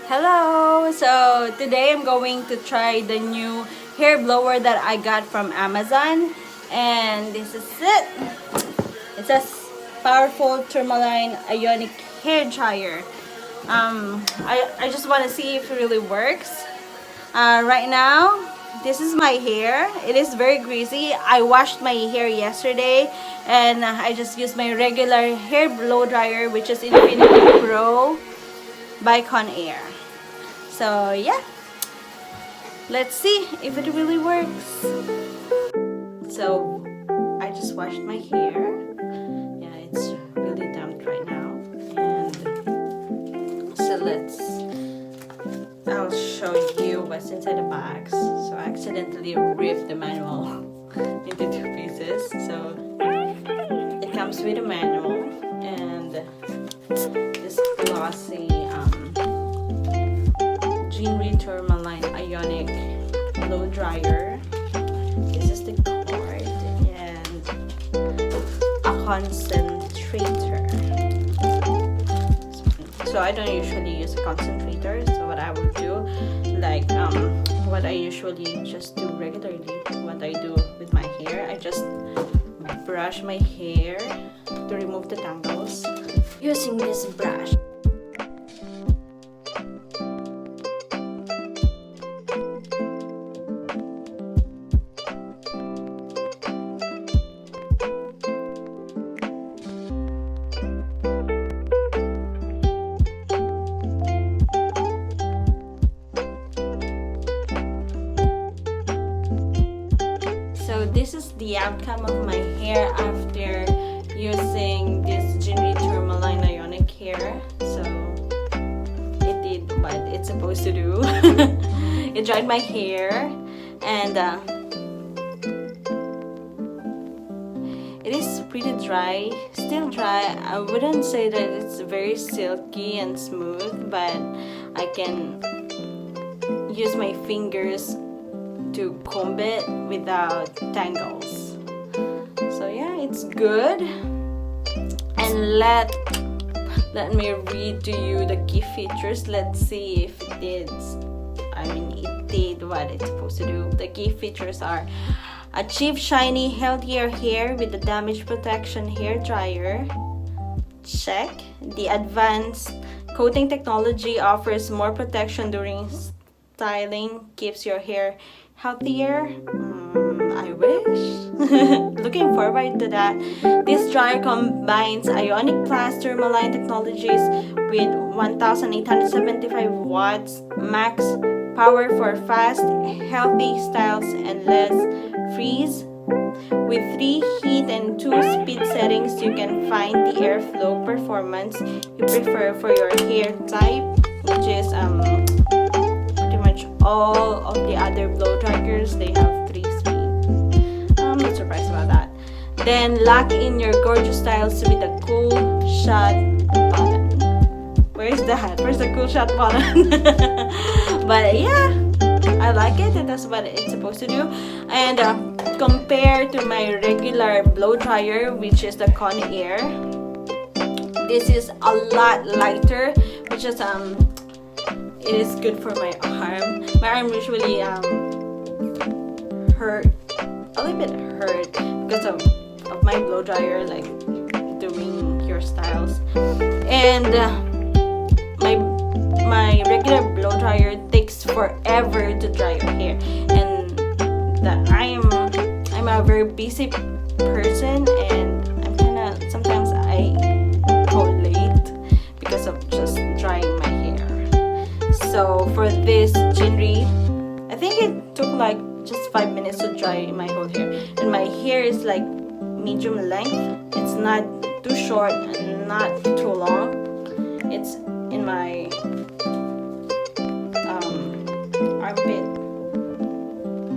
Hello! So today I'm going to try the new hair blower that I got from Amazon, and this is it. It says powerful tourmaline Ionic hair dryer. I just want to see if it really works. Right now, this is my hair. It is very greasy. I washed my hair yesterday, and I just used my regular hair blow dryer, which is Infinity Pro by Conair. So yeah, let's see if it really works. So I just washed my hair. Yeah, it's really damp right now. And so I'll show you what's inside the box. So I accidentally ripped the manual into two pieces. So it comes with a manual and this glossy Jinri tourmaline Ionic blow dryer. This is the cord and a concentrator. So I don't usually use a concentrator. So what I would do, like what I usually just do regularly, what I do with my hair, I just brush my hair to remove the tangles using this brush. So this is the outcome of my hair after using this Jinri tourmaline Ionic hair. So it did what it's supposed to do. It dried my hair, and it is pretty dry, still dry. I wouldn't say that it's very silky and smooth, but I can use my fingers to comb it without tangles. So yeah, it's good. And let me read to you the key features. Let's see if it did what it's supposed to do. The key features are: achieve shiny, healthier hair with the damage protection hair dryer. Check. The advanced coating technology offers more protection during styling, keeps your hair healthier. I wish. Looking forward to that. This dryer combines Ionic Plus tourmaline technologies with 1875 watts max power for fast, healthy styles and less frizz. With 3 heat and 2 speed settings, you can find the airflow performance you prefer for your hair type, which is all of the other blow dryers. They have 3 speed. I'm not surprised about that. Then lock in your gorgeous styles with the cool shot button. Where's the cool shot button? But yeah, I like it. That's what it's supposed to do. And compared to my regular blow dryer, which is the Conair, this is a lot lighter, which is it is good for my arm. My arm usually hurt, a little bit hurt because of my blow dryer, like doing hairstyles. And my regular blow dryer takes forever to dry your hair, and that I'm a very busy person, and sometimes I go late because of just drying my hair. So for this Jinri, I think it took like just 5 minutes to dry my whole hair, and my hair is like medium length. It's not too short and not too long. It's in my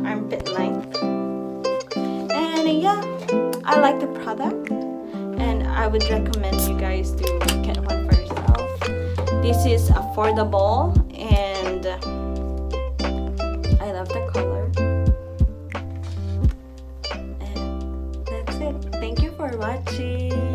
armpit length. And yeah, I like the product, and I would recommend you guys to get one for yourself. This is affordable, and I love the color. And that's it. Thank you for watching.